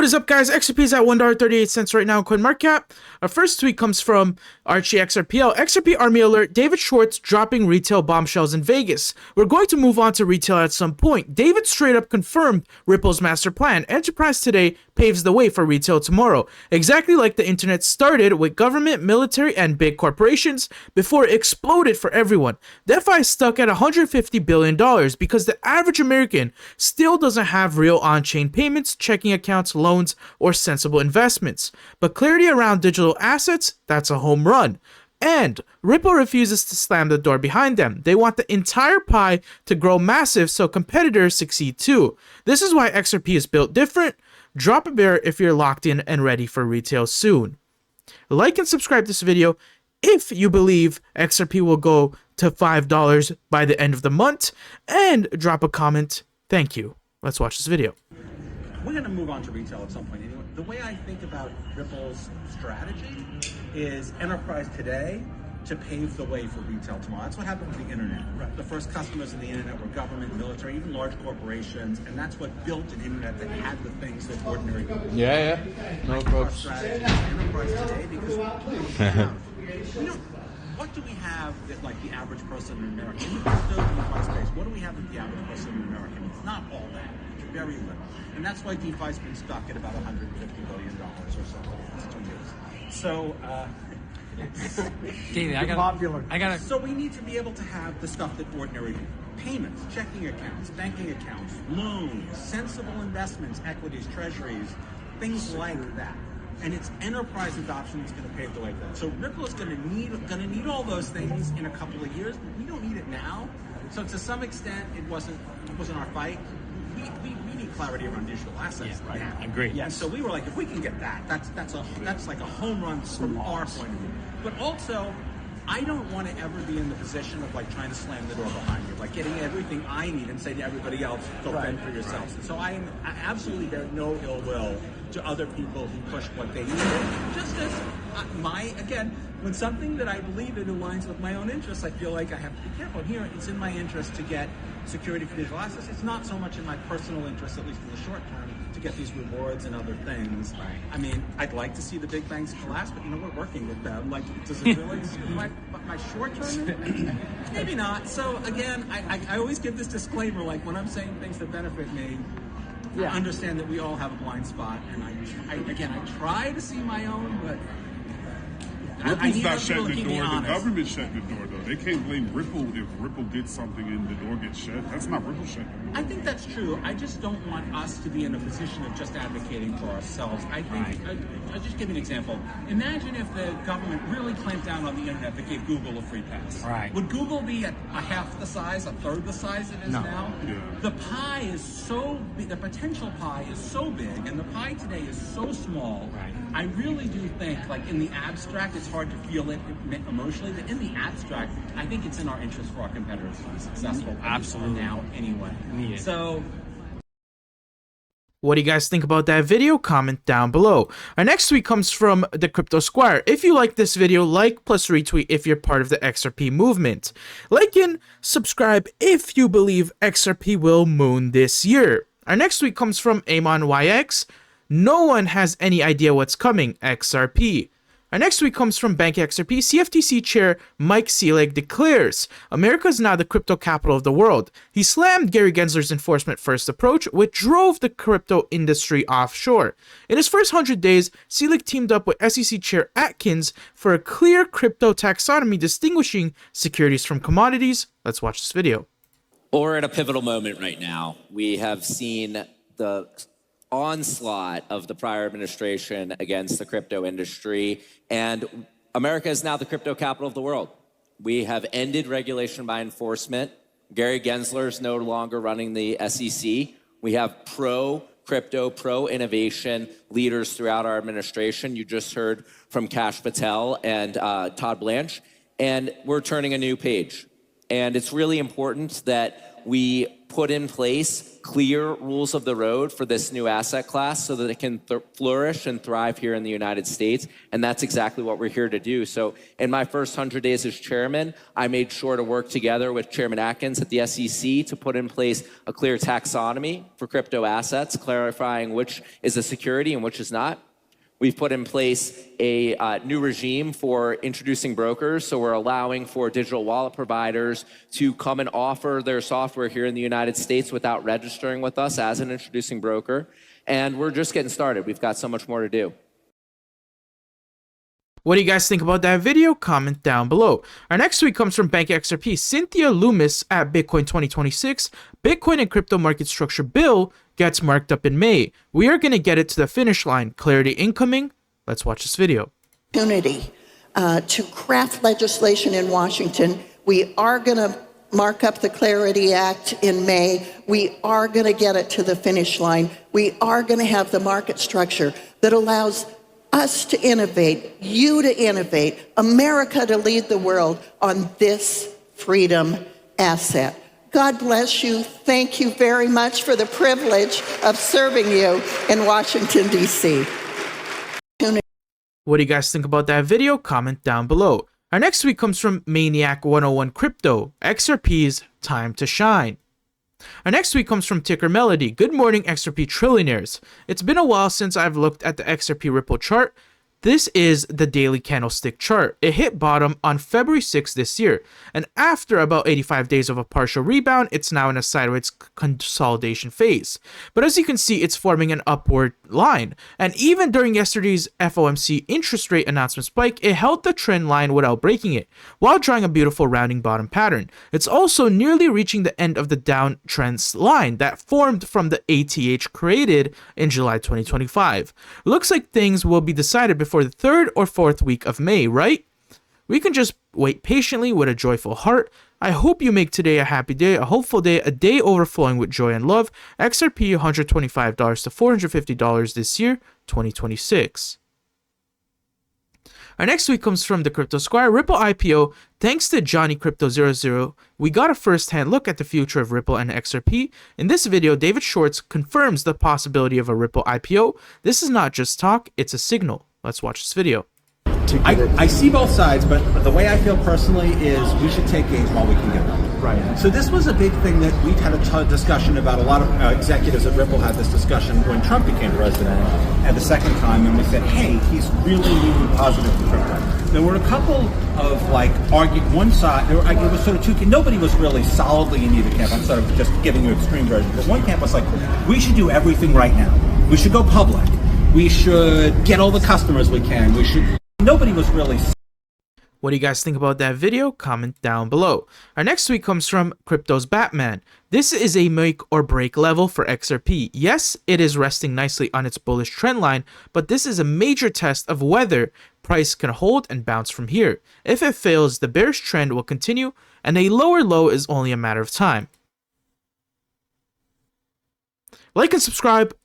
What is up, guys? XRP is at $1.38 right now in CoinMarketCap. Our first tweet comes from Archie XRPL. XRP Army Alert, David Schwartz dropping retail bombshells in Vegas. We're going to move on to retail at some point. David straight up confirmed Ripple's master plan. Enterprise today paves the way for retail tomorrow. Exactly like the internet started with government, military, and big corporations before it exploded for everyone. DeFi is stuck at $150 billion because the average American still doesn't have real on-chain payments, checking accounts, loans, or sensible investments. But clarity around digital assets, that's a home run. And Ripple refuses to slam the door behind them. They want the entire pie to grow massive so competitors succeed too. This is why XRP is built different. Drop a bear if you're locked in and ready for retail soon. Like and subscribe to this video if you believe XRP will go to $5 by the end of the month, and drop a comment. Thank you. Let's watch this video. We're going to move on to retail at some point. Anyway, the way I think about Ripple's strategy is enterprise today to pave the way for retail tomorrow. That's what happened with the internet. Right. The first customers in the internet were government, military, even large corporations, and that's what built an internet that had the things that ordinary people want. Yeah. No problem. Strategy is enterprise today because what do we have that like the average person in America? In the DeFi space, what do we have that the average person in America needs? Not all that. It's very little. And that's why DeFi's been stuck at about $150 billion or so for the last 2 years. So, David, I got. So we need to be able to have the stuff that ordinary payments, checking accounts, banking accounts, loans, sensible investments, equities, treasuries, things like that. And it's enterprise adoption that's going to pave the way for that. So Ripple is going to need all those things in a couple of years. But we don't need it now. So to some extent, it wasn't our fight. We need clarity around digital assets. Yeah, right. I agree. Yeah. So we were like, if we can get that, that's like a home run from our point of view. But also, I don't want to ever be in the position of like trying to slam the door behind you, like getting everything I need and say to everybody else, go fend for yourselves. And so I absolutely bear no ill will to other people who push what they need. Just as again, when something that I believe in aligns with my own interests, I feel like I have to be careful. Here, it's in my interest to get security for digital assets. It's not so much in my personal interest, at least in the short term, to get these rewards and other things. Right. I mean, I'd like to see the big banks collapse, but we're working with them. Like, does it really my short term? Maybe not. So again, I always give this disclaimer, like when I'm saying things that benefit me, I understand that we all have a blind spot, and I try to see my own, but Ripple's not shutting the door. The government shut the door, though. They can't blame Ripple if Ripple did something and the door gets shut. That's not Ripple shutting the door. I think that's true. I just don't want us to be in a position of just advocating for ourselves. I think, I'll just give you an example. Imagine if the government really clamped down on the internet that gave Google a free pass. Right. Would Google be at a half the size, a third the size it is now? Yeah. The pie is so big, the potential pie is so big, and the pie today is so small. Right. I really do think, like in the abstract, it's hard to feel it emotionally, but in the abstract, I think it's in our interest for our competitors to be successful. Absolutely. Now, anyway. So, what do you guys think about that video? Comment down below. Our next tweet comes from the Crypto Squire. If you like this video, like plus retweet if you're part of the XRP movement. Like and subscribe if you believe XRP will moon this year. Our next tweet comes from Amon YX. No one has any idea what's coming, XRP. Our next tweet comes from Bank XRP. CFTC Chair Mike Selig declares America is now the crypto capital of the world. He slammed Gary Gensler's enforcement-first approach, which drove the crypto industry offshore. In his first 100 days, Selig teamed up with SEC Chair Atkins for a clear crypto taxonomy distinguishing securities from commodities. Let's watch this video. We're at a pivotal moment right now. We have seen the onslaught of the prior administration against the crypto industry, and America is now the crypto capital of the world. We have ended regulation by enforcement. Gary Gensler is no longer running the SEC. We have pro-crypto, pro-innovation leaders throughout our administration. You just heard from Kash Patel and Todd Blanche, and we're turning a new page. And it's really important that we put in place clear rules of the road for this new asset class so that it can flourish and thrive here in the United States. And that's exactly what we're here to do. So in my first 100 days as chairman, I made sure to work together with Chairman Atkins at the SEC to put in place a clear taxonomy for crypto assets, clarifying which is a security and which is not. We've put in place a new regime for introducing brokers, so we're allowing for digital wallet providers to come and offer their software here in the United States without registering with us as an introducing broker. And we're just getting started. We've got so much more to do. What do you guys think about that video? Comment down below. Our next tweet comes from Bank XRP. Cynthia Loomis at Bitcoin 2026. Bitcoin and crypto market structure bill gets marked up in May. We are going to get it to the finish line. Clarity incoming. Let's watch this video. Opportunity to craft legislation in Washington. We are going to mark up the Clarity Act in May. We are going to get it to the finish line. We are going to have the market structure that allows us to innovate, you to innovate, America to lead the world on this freedom asset. God bless you. Thank you very much for the privilege of serving you in Washington, D.C. What do you guys think about that video? Comment down below. Our next tweet comes from Maniac 101 Crypto. XRP's time to shine. Our next tweet comes from Ticker Melody. Good morning, XRP trillionaires. It's been a while since I've looked at the XRP Ripple chart. This is the daily candlestick chart. It hit bottom on February 6th this year, and after about 85 days of a partial rebound, it's now in a sideways consolidation phase. But as you can see, it's forming an upward line, and even during yesterday's FOMC interest rate announcement spike, it held the trend line without breaking it, while drawing a beautiful rounding bottom pattern. It's also nearly reaching the end of the downtrend line that formed from the ATH created in July 2025. Looks like things will be decided before the 3rd or 4th week of May, right? We can just wait patiently with a joyful heart. I hope you make today a happy day, a hopeful day, a day overflowing with joy and love. XRP $125 to $450 this year, 2026. Our next tweet comes from the Crypto Squire. Ripple IPO. Thanks to Johnny Crypto 00, we got a first-hand look at the future of Ripple and XRP. In this video, David Schwartz confirms the possibility of a Ripple IPO. This is not just talk, it's a signal. Let's watch this video. I see both sides, but the way I feel personally is we should take gains while we can get them. Right. So this was a big thing that we had a discussion about. A lot of executives at Ripple had this discussion when Trump became president at the second time, and we said, hey, he's really positive for crypto. There were a couple of one side, it was sort of two, nobody was really solidly in either camp. I'm sort of just giving you extreme version. But one camp was like, we should do everything right now. We should go public. We should get all the customers we can. Nobody was really. What do you guys think about that video? Comment down below. Our next tweet comes from Crypto's Batman. This is a make or break level for XRP. Yes, it is resting nicely on its bullish trend line, but this is a major test of whether price can hold and bounce from here. If it fails, the bearish trend will continue, and a lower low is only a matter of time. Like and subscribe.